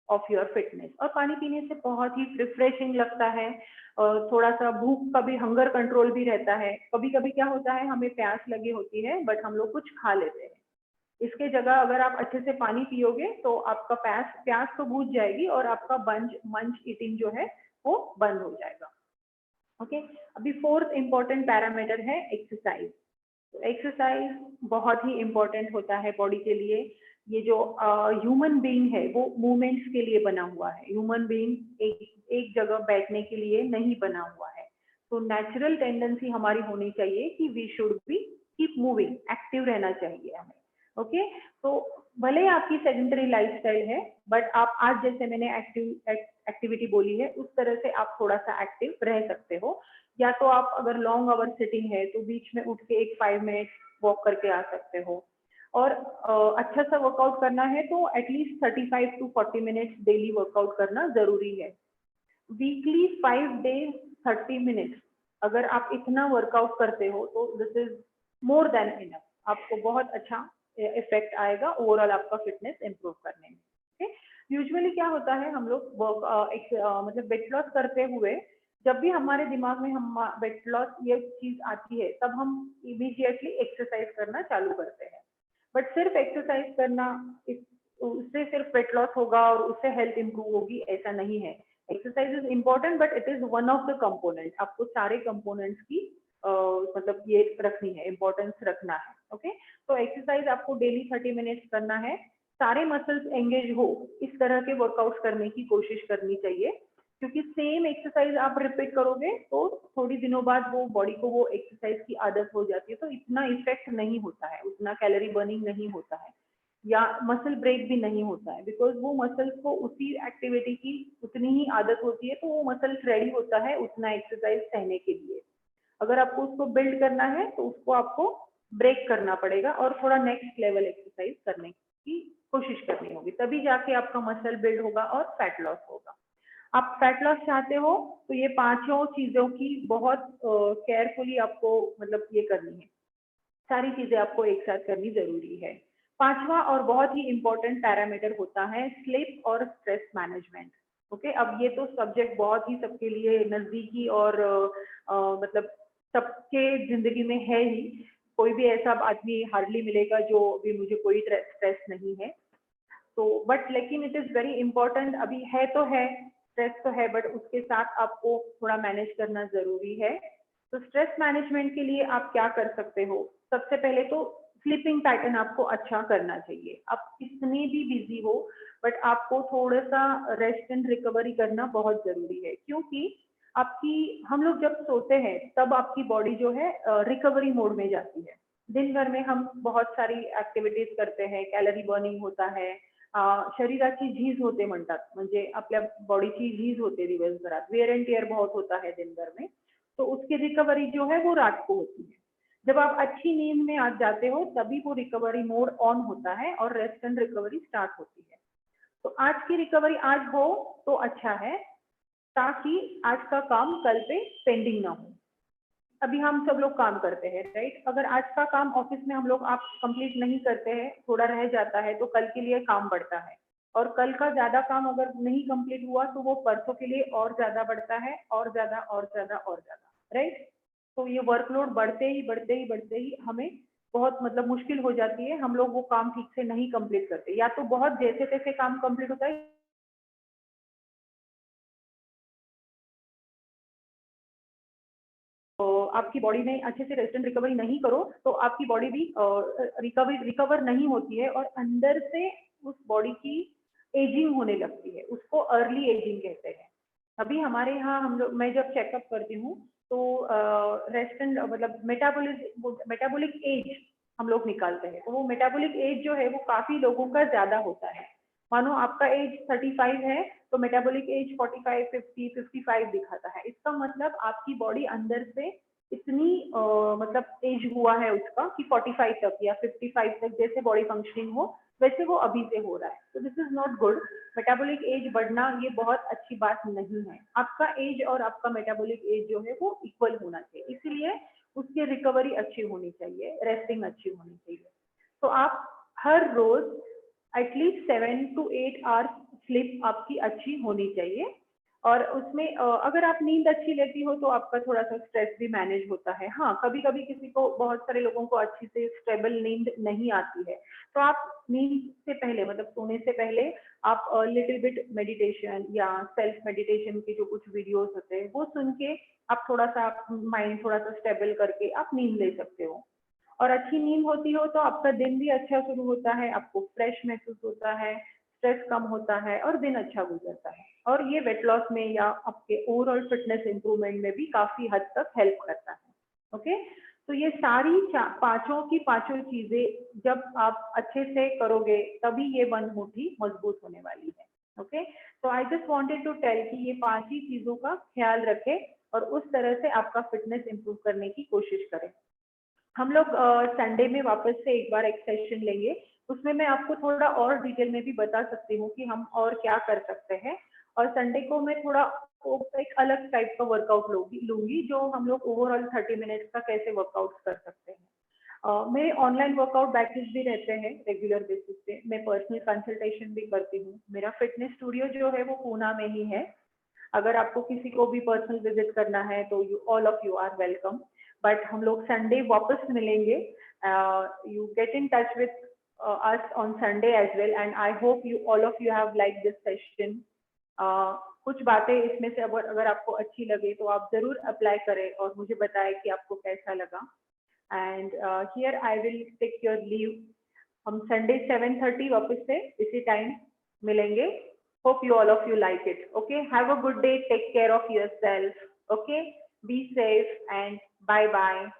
of your fitness. और पानी पीने से बहुत ही रिफ्रेशिंग लगता है और थोड़ा सा भूख का भी, हंगर कंट्रोल भी रहता है। कभी कभी क्या होता है, हमें प्यास लगी होती है बट हम लोग कुछ खा लेते हैं। इसके जगह अगर आप अच्छे से पानी पियोगे तो आपका प्यास तो बुझ जाएगी और आपका मंच ईटिंग जो है वो बंद हो जाएगा। ओके, अभी फोर्थ इंपॉर्टेंट पैरामीटर है एक्सरसाइज। तो एक्सरसाइज बहुत ही इंपॉर्टेंट होता है बॉडी के लिए। ये जो ह्यूमन बीइंग है वो मूवमेंट्स के लिए बना हुआ है। ह्यूमन बीइंग एक जगह बैठने के लिए नहीं बना हुआ है। तो नेचुरल टेंडेंसी हमारी होनी चाहिए कि we should be keep moving, active रहना चाहिए हमें। ओके, तो भले आपकी सेडेंटरी लाइफस्टाइल है बट आप आज जैसे मैंने एक्टिविटी बोली है उस तरह से आप थोड़ा सा एक्टिव रह सकते हो। या तो आप अगर लॉन्ग आवर सिटिंग है तो बीच में उठ के एक 5 मिनट वॉक करके आ सकते हो। और अच्छा सा वर्कआउट करना है तो at least 35 to 40 minutes daily workout करना जरूरी है। वीकली 5 डेज 30 मिनट्स अगर आप इतना वर्कआउट करते हो तो this is more than enough. आपको बहुत अच्छा इफेक्ट आएगा ओवरऑल आपका फिटनेस इंप्रूव करने में। यूजुअली क्या होता है, हम लोग मतलब वेट लॉस करते हुए जब भी हमारे दिमाग में हम वेट लॉस ये चीज आती है तब हम इमीडिएटली एक्सरसाइज करना चालू करते हैं। बट सिर्फ एक्सरसाइज करना उससे सिर्फ वेट लॉस होगा और उससे हेल्थ इंप्रूव होगी, ऐसा नहीं है। Exercise is important but it is one of the component. आपको सारे कंपोनेंट्स की मतलब ये रखनी है, इम्पोर्टेंस रखना है। ओके, तो एक्सरसाइज आपको डेली 30 मिनट्स करना है। सारे मसल्स एंगेज हो इस तरह के वर्कआउट करने की कोशिश करनी चाहिए, क्योंकि सेम एक्सरसाइज आप रिपीट करोगे तो थोड़ी दिनों बाद वो बॉडी को वो एक्सरसाइज की आदत हो जाती है, तो इतना इफेक्ट नहीं होता है, उतना कैलोरी बर्निंग नहीं होता है या मसल ब्रेक भी नहीं होता है। बिकॉज वो मसल्स को उसी एक्टिविटी की उतनी ही आदत होती है, तो वो मसल्स रेडी होता है उतना एक्सरसाइज सहने के लिए। अगर आपको उसको बिल्ड करना है तो उसको आपको ब्रेक करना पड़ेगा और थोड़ा नेक्स्ट लेवल एक्सरसाइज करने की कोशिश करनी होगी, तभी जाके आपका मसल बिल्ड होगा और फैट लॉस होगा। आप फैट लॉस चाहते हो तो ये पांचों चीजों की बहुत केयरफुली आपको मतलब ये करनी है, सारी चीजें आपको एक साथ करनी जरूरी है। पांचवा और बहुत ही इंपॉर्टेंट पैरामीटर होता है स्लीप और स्ट्रेस मैनेजमेंट। ओके, अब ये तो सब्जेक्ट बहुत ही सबके लिए नजदीकी और मतलब सबके जिंदगी में है ही। कोई भी ऐसा आदमी हार्डली मिलेगा जो भी मुझे कोई स्ट्रेस नहीं है। तो बट लेकिन इट इज वेरी इंपॉर्टेंट। अभी है तो है, स्ट्रेस तो है, बट उसके साथ आपको थोड़ा मैनेज करना जरूरी है। तो स्ट्रेस मैनेजमेंट के लिए आप क्या कर सकते हो? सबसे पहले तो स्लीपिंग पैटर्न आपको अच्छा करना चाहिए। आप कितने भी बिजी हो बट आपको थोड़ा सा रेस्ट एंड रिकवरी करना बहुत जरूरी है, क्योंकि आपकी हम लोग जब सोते हैं तब आपकी बॉडी जो है रिकवरी मोड में जाती है। दिन भर में हम बहुत सारी ऍक्टिव्हिटीज करते हैं, कॅलरी बर्निंग होता है, शरीराची झीज होते म्हणतात, म्हणजे आपल्या बॉडीची झीज होते दिवसभरात, वेअर एंड टेअर बहुत होता है दिन भर में, तो उसकी रिकवरी जो है वो रात को होती है। जब आप अच्छी नींद में आ जाते हो तभी वो रिकवरी मोड ऑन होता है और रेस्ट एंड रिकवरी स्टार्ट होती है। तो आज की रिकवरी आज हो तो अच्छा है, ताकि आज का काम कल पे पेंडिंग ना हो। अभी हम सब लोग काम करते हैं, राइट? अगर आज का काम ऑफिस में हम लोग आप कंप्लीट नहीं करते हैं, थोड़ा रह जाता है, तो कल के लिए काम बढ़ता है, और कल का ज्यादा काम अगर नहीं कंप्लीट हुआ तो वो परसों के लिए और ज्यादा बढ़ता है, और ज्यादा और ज्यादा और ज्यादा, राइट? तो ये वर्कलोड बढ़ते ही बढ़ते ही बढ़ते ही हमें बहुत मतलब मुश्किल हो जाती है, हम लोग वो काम ठीक से नहीं कंप्लीट करते, या तो बहुत जैसे तैसे काम कंप्लीट होता है, तो आपकी बॉडी में अच्छे से रेस्ट एंड रिकवरी नहीं करो तो आपकी बॉडी भी रिकवर नहीं होती है, और अंदर से उस बॉडी की एजिंग होने लगती है, उसको अर्ली एजिंग कहते हैं। अभी हमारे यहाँ हम लोग, मैं जब चेकअप करती हूँ तो रेस्ट एंड मतलब मेटाबॉलिक एज हम लोग निकालते हैं, तो वो मेटाबॉलिक एज जो है वो काफी लोगों का ज्यादा होता है। मानो आपका एज 35 है तो मेटाबॉलिक एज 45, 50, 55 दिखाता है। इसका मतलब आपकी बॉडी अंदर से इतनी मतलब एज हुआ है उसका कि 45 तक या 55 तक जैसे बॉडी फंक्शनिंग हो वैसे वो अभी से हो रहा है। तो this is not good. Metabolic age बढ़ना ये बहुत अच्छी बात नहीं है। आपका एज और आपका मेटाबॉलिक एज जो है वो इक्वल होना चाहिए, इसीलिए उसकी रिकवरी अच्छी होनी चाहिए, रेस्टिंग अच्छी होनी चाहिए। तो आप हर रोज एटलीस्ट 7 to 8 आवर्स स्लीप आपकी अच्छी होनी चाहिए, और उसमें अगर आप नींद अच्छी लेती हो तो आपका थोड़ा सा स्ट्रेस भी मैनेज होता है। हाँ, कभी कभी किसी को, बहुत सारे लोगों को अच्छी से स्टेबल नींद नहीं आती है, तो आप नींद से पहले मतलब सोने से पहले आप लिटिल बिट मेडिटेशन या सेल्फ मेडिटेशन के जो कुछ वीडियोस होते हैं वो सुन के आप थोड़ा सा माइंड थोड़ा सा स्टेबल करके आप नींद ले सकते हो। और अच्छी नींद होती हो तो आपका दिन भी अच्छा शुरू होता है, आपको फ्रेश महसूस होता है, स्ट्रेस कम होता है और दिन अच्छा गुजरता है, और ये वेट लॉस में या आपके ओवरऑल फिटनेस इंप्रूवमेंट में भी काफी हद तक हेल्प करता है। ओके, तो ये सारी पांचों की पांचों चीजें जब आप अच्छे से करोगे तभी ये बन मुट्ठी मजबूत होने वाली है। ओके, तो I just wanted to tell कि ये पांच ही चीजों का ख्याल रखें और उस तरह से आपका फिटनेस इंप्रूव करने की कोशिश करें। हम लोग संडे में वापस से एक बार एक सेशन लेंगे, उसमें मैं आपको थोड़ा और डिटेल में भी बता सकती हूँ कि हम और क्या कर सकते हैं। और संडे को मैं थोड़ा एक अलग टाइप का वर्कआउट लूंगी जो हम लोग ओवरऑल 30 मिनट्स का कैसे वर्कआउट कर सकते हैं। मेरे ऑनलाइन वर्कआउट बैचेस भी रहते हैं रेगुलर बेसिस पे, मैं पर्सनल कंसल्टेशन भी करती हूँ। मेरा फिटनेस स्टूडियो जो है वो पूना में ही है। अगर आपको किसी को भी पर्सनल विजिट करना है तो all of you are welcome. But हम लोग संडे वापस मिलेंगे। You get in touch with us on Sunday as well, and I hope you all of you have liked this session. कुछ बातें इसमें से अगर आपको अच्छी लगे तो आप जरूर अप्लाई करें और मुझे बताएं कि आपको कैसा लगा। And here I will take your leave. हम संडे 7:30 वापस से इसी टाइम मिलेंगे। Hope you all of you like it. Okay, have a good day. Take care of yourself. Okay, be safe and bye bye.